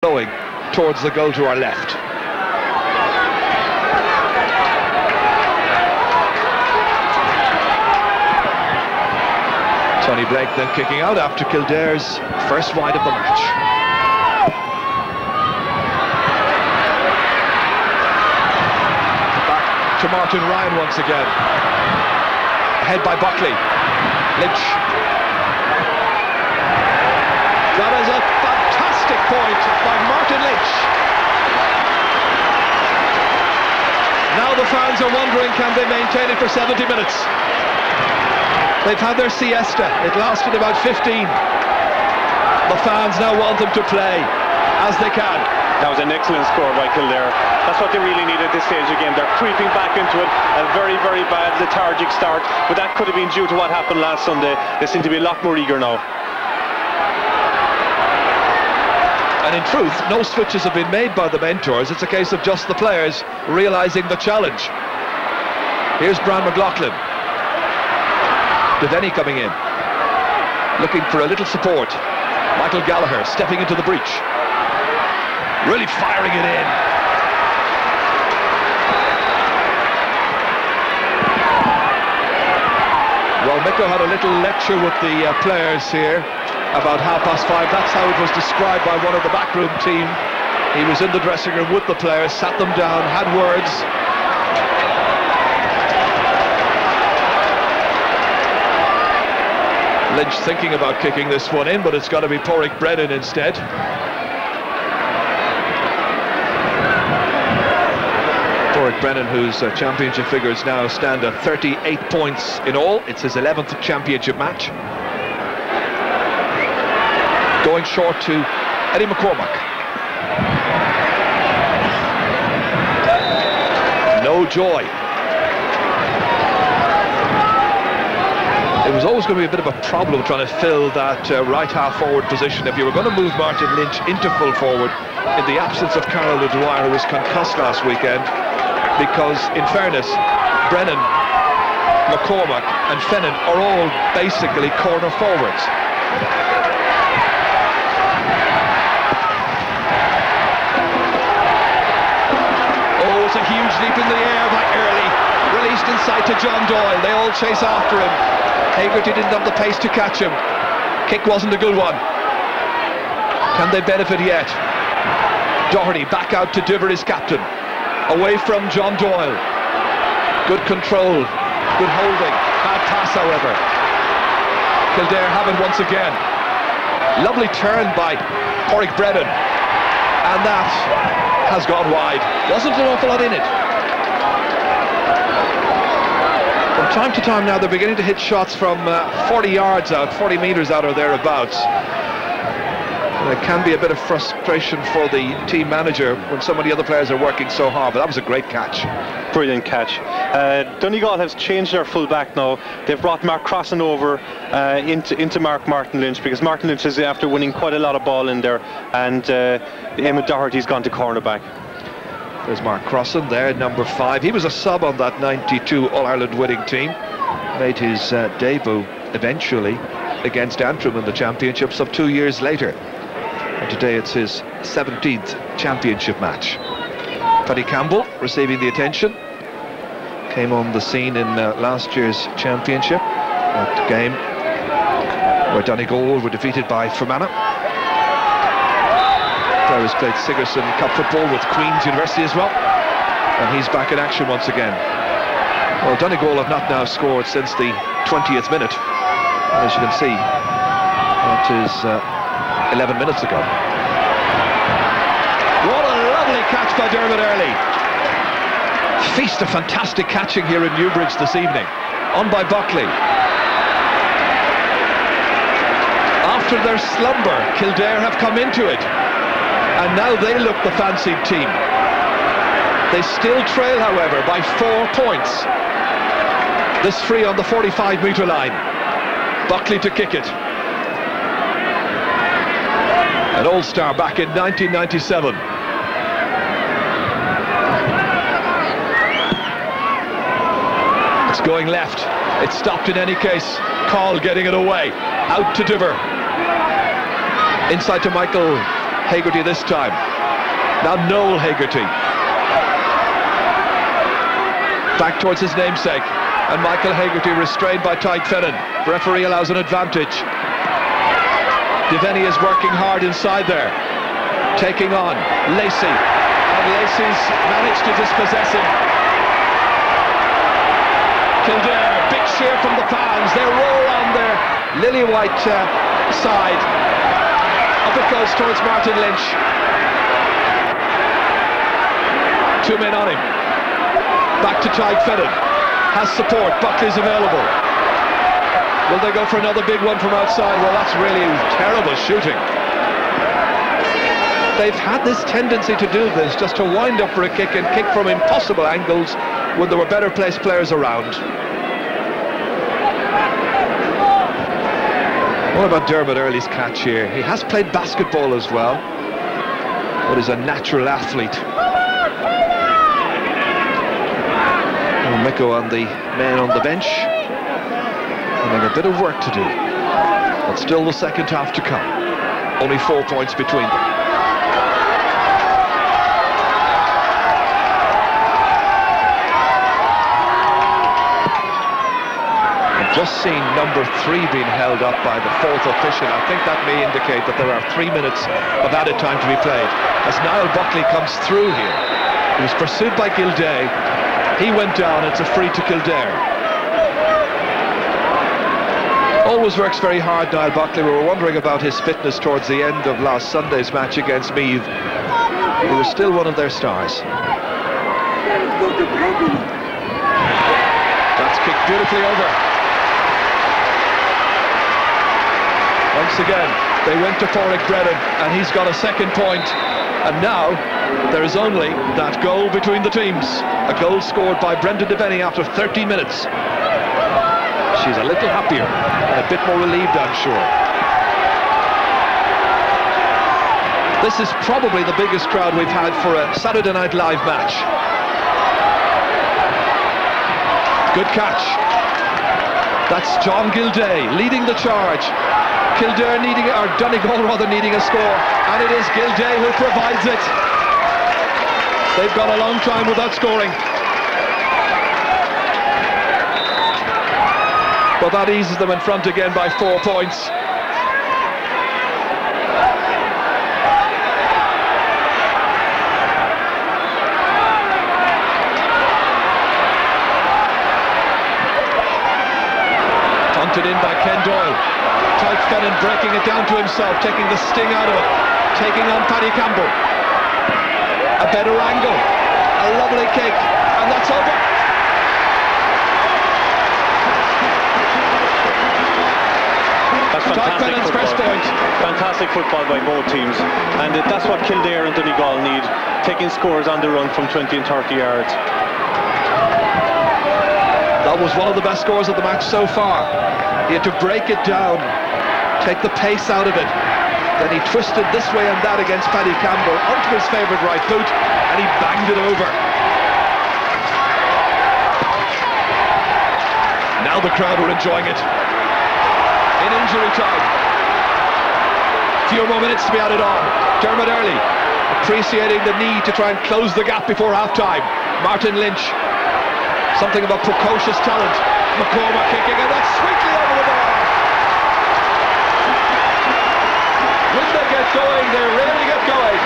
flowing towards the goal to our left. Tony Blake then kicking out after Kildare's first wide of the match. Back to Martin Ryan once again. Ahead by Buckley. Lynch. That is a fantastic point by Martin Lynch. Now the fans are wondering, can they maintain it for 70 minutes? They've had their siesta. It lasted about 15. The fans now want them to play as they can. That was an excellent score by Kildare. That's what they really need at this stage of the game. They're creeping back into it. A very, very bad lethargic start, but that could have been due to what happened last Sunday. They seem to be a lot more eager now. And in truth, no switches have been made by the mentors. It's a case of just the players realising the challenge. Here's Brian McLaughlin. Devaney coming in, looking for a little support. Michael Gallagher stepping into the breach, really firing it in. Well, Miko had a little lecture with the players here about 5:30. That's how it was described by one of the backroom team. He was in the dressing room with the players, sat them down, had words. Lynch thinking about kicking this one in, but it's got to be Porrick Brennan instead. Porrick Brennan, whose championship figures now stand at 38 points in all. It's his 11th championship match. Going short to Eddie McCormack. No joy. It was always going to be a bit of a problem trying to fill that right half forward position if you were going to move Martin Lynch into full forward in the absence of Carol O'Dwyer, who was concussed last weekend, because in fairness, Brennan, McCormack and Fennan are all basically corner forwards. Oh, it's a huge leap in the air by Early, released inside to John Doyle. They all chase after him. Hagerty didn't have the pace to catch him. Kick wasn't a good one. Can they benefit yet? Doherty back out to Diver, his captain. Away from John Doyle. Good control, good holding. Bad pass, however. Kildare have it once again. Lovely turn by Porrick Brennan. And that has gone wide. Wasn't an awful lot in it. From time to time now, they're beginning to hit shots from 40 yards out, 40 metres out or thereabouts. There can be a bit of frustration for the team manager when some of the other players are working so hard, but that was a great catch. Brilliant catch. Donegal has changed their full back now. They've brought Mark Crossan over into Martin Lynch, because Martin Lynch is after winning quite a lot of ball in there, and Eamon Doherty's gone to cornerback. There's Mark Crossan there, number 5. He was a sub on that 92 All-Ireland winning team. Made his debut eventually against Antrim in the championships of 2 years later. And today it's his 17th championship match. Paddy Campbell receiving the attention. Came on the scene in last year's championship. That game where Donegal were defeated by Fermanagh. Players played Sigerson Cup football with Queen's University as well, and he's back in action once again. Well, Donegal have not now scored since the 20th minute, as you can see. That is 11 minutes ago. What a lovely catch by Dermot Early. Feast of fantastic catching here in Newbridge this evening. On by Buckley. After their slumber, Kildare have come into it. And now they look the fancied team. They still trail, however, by 4 points. This free on the 45-metre line. Buckley to kick it. An all-star back in 1997. It's going left. It's stopped in any case. Call getting it away. Out to Diver. Inside to Michael Hegarty this time. Now Noel Hegarty. Back towards his namesake. And Michael Hegarty restrained by Tadhg Fennin. Referee allows an advantage. Devaney is working hard inside there. Taking on Lacey. And Lacey's managed to dispossess him. Kildare, big cheer from the fans. They roll on their lily white side. Up it goes towards Martin Lynch. 2 men on him. Back to Tadhg Fennin. Has support. Buckley's available. Will they go for another big one from outside? Well, that's really terrible shooting. They've had this tendency to do this, just to wind up for a kick and kick from impossible angles when there were better placed players around. What about Dermot Early's catch here? He has played basketball as well, but is a natural athlete. Miko and the men on the bench having a bit of work to do, but still the second half to come. Only 4 points between them. I've just seen number 3 being held up by the 4th official. I think that may indicate that there are 3 minutes of added time to be played. As Niall Buckley comes through here, he was pursued by Kildare. He went down. It's a free to Kildare. Always works very hard, Niall Buckley. We were wondering about his fitness towards the end of last Sunday's match against Meath. He was still one of their stars. That's kicked beautifully over. Once again, they went to Pádraig Brennan, and he's got a second point. And now, there is only that goal between the teams. A goal scored by Brendan Devaney after 30 minutes. She's a little happier and a bit more relieved, I'm sure. This is probably the biggest crowd we've had for a Saturday Night Live match. Good catch. That's John Gilday leading the charge. Kildare needing, or Donegal rather, needing a score, and it is Gilday who provides it. They've gone a long time without scoring, but that eases them in front again by 4 points. Punted in by Ken Doyle. Tadhg Fennin breaking it down to himself, taking the sting out of it, taking on Paddy Campbell. A better angle, a lovely kick, and that's over. That's fantastic football. Fantastic football by both teams, and that's what Kildare and Donegal need, taking scores on the run from 20 and 30 yards. That was one of the best scores of the match so far. He had to break it down, take the pace out of it. Then he twisted this way and that against Paddy Campbell onto his favourite right foot, and he banged it over. Now the crowd are enjoying it. In injury time. Few more minutes to be added on. Dermot Early appreciating the need to try and close the gap before half-time. Martin Lynch, something of a precocious talent. McCormack kicking, and that's sweetly over the bar. When they get going, they really get going.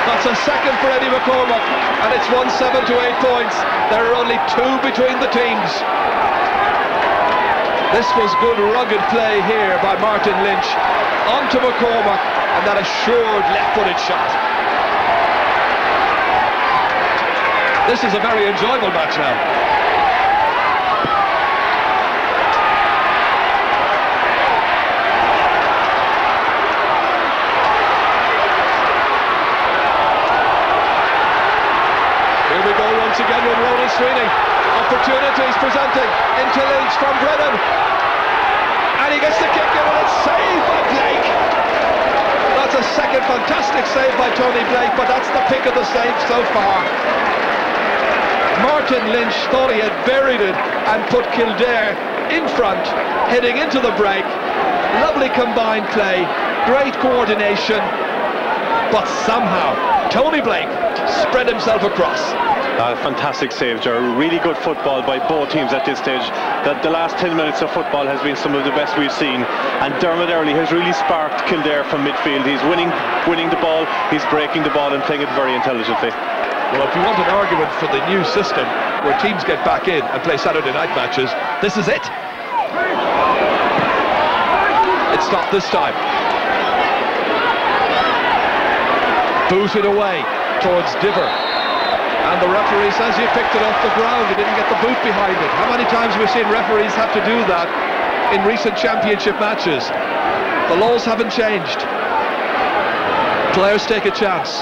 That's a second for Eddie McCormack, and it's 1-7 to 8 points. There are only 2 between the teams. This was good rugged play here by Martin Lynch onto McCormack, and that assured left-footed shot. This is a very enjoyable match now. Here we go once again with Ronan Sweeney. Opportunities presenting into Lynch from Brennan. And he gets the kick in, and it's saved by Blake. That's a second fantastic save by Tony Blake, but that's the pick of the save so far. Martin Lynch thought he had buried it and put Kildare in front, heading into the break. Lovely combined play, great coordination, but somehow Tony Blake spread himself across. Fantastic save, Ger. Really good football by both teams at this stage. The last 10 minutes of football has been some of the best we've seen, and Dermot Earley has really sparked Kildare from midfield. He's winning the ball, he's breaking the ball and playing it very intelligently. Well, if you want an argument for the new system where teams get back in and play Saturday night matches, this is it. It's not this time. Booted away towards Diver. And the referee says he picked it off the ground. He didn't get the boot behind it. How many times have we seen referees have to do that in recent championship matches? The laws haven't changed. Players take a chance.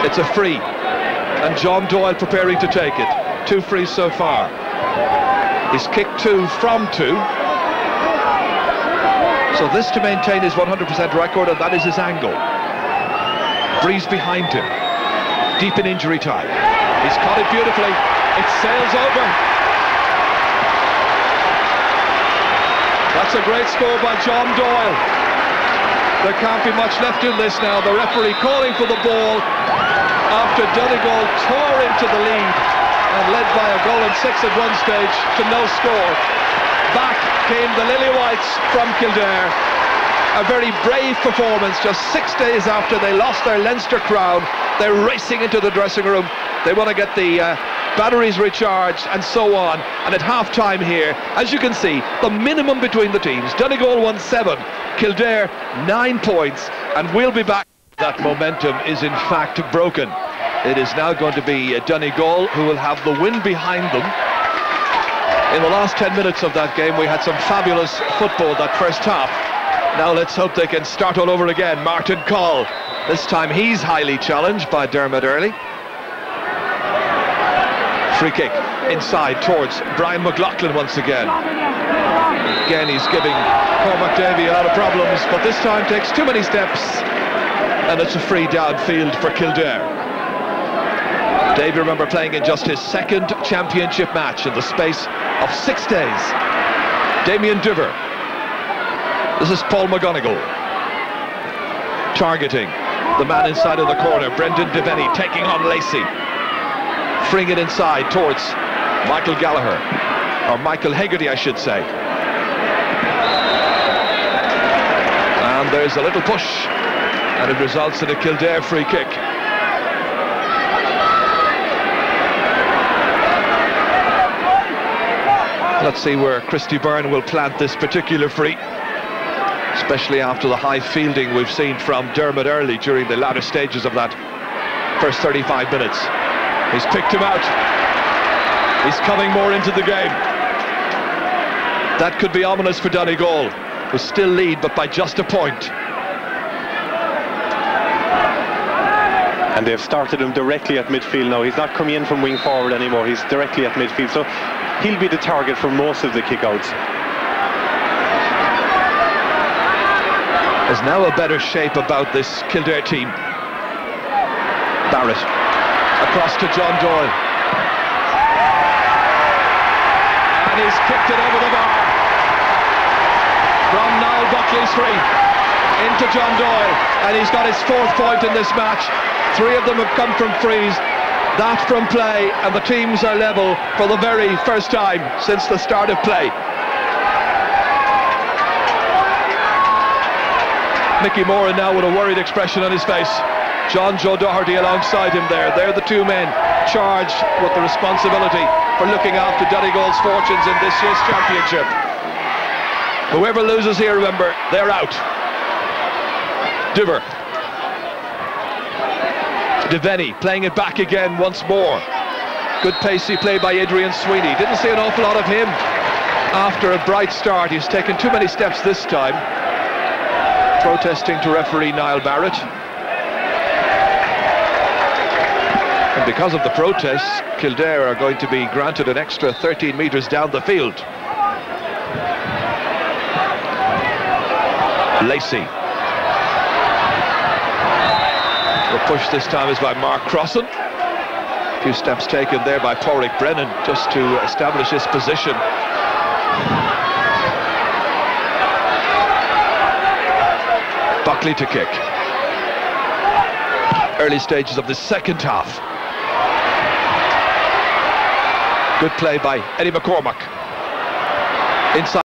It's a free. And John Doyle preparing to take it. 2 frees so far. He's kicked 2 from 2. So this to maintain his 100% record, and that is his angle. Breeze behind him. Deep in injury time. He's caught it beautifully. It sails over. That's a great score by John Doyle. There can't be much left in this now. The referee calling for the ball after Donegal tore into the lead and led by a goal and 6 at one stage to no score. Back came the Lily Whites from Kildare. A very brave performance just 6 days after they lost their Leinster crown. They're racing into the dressing room. They want to get the batteries recharged and so on. And at half-time here, as you can see, the minimum between the teams. Donegal won 7, Kildare 9 points, and we'll be back. That momentum is in fact broken. It is now going to be Donegal who will have the wind behind them. In the last 10 minutes of that game, we had some fabulous football that first half. Now let's hope they can start all over again. Martin Call. This time he's highly challenged by Dermot Earley. Free kick inside towards Brian McLaughlin once again. Again he's giving Cormac Davey a lot of problems, but this time takes too many steps, and it's a free downfield for Kildare. Davey, remember, playing in just his 2nd championship match in the space of 6 days. Damien Diver. This is Paul McGonigal. Targeting the man inside of the corner, Brendan Devaney taking on Lacey. Freeing it inside towards Michael Gallagher, or Michael Hegarty I should say. And there's a little push, and it results in a Kildare free kick. Let's see where Christy Byrne will plant this particular free, especially after the high fielding we've seen from Dermot Earley during the latter stages of that first 35 minutes. He's picked him out. He's coming more into the game. That could be ominous for Donegal, who still lead, but by just a point. And they've started him directly at midfield now. He's not coming in from wing forward anymore. He's directly at midfield, so he'll be the target for most of the kickouts. There's now a better shape about this Kildare team. Barrett across to John Doyle, and he's kicked it over the bar from Niall Buckley's free into John Doyle, and he's got his 4th point in this match. 3 of them have come from frees, that from play, and the teams are level for the very first time since the start of play. Mickey Moran now with a worried expression on his face. John Joe Doherty alongside him there. They're the 2 men charged with the responsibility for looking after Donegal's fortunes in this year's championship. Whoever loses here, remember, they're out. Diver. Devaney playing it back again once more. Good pacey play by Adrian Sweeney. Didn't see an awful lot of him after a bright start. He's taken too many steps this time. Protesting to referee Niall Barrett. And because of the protests, Kildare are going to be granted an extra 13 metres down the field. Lacey. The push this time is by Mark Crossan. A few steps taken there by Pádraig Brennan just to establish his position. quickly to kick. Early stages of the second half. Good play by Eddie McCormack. Inside.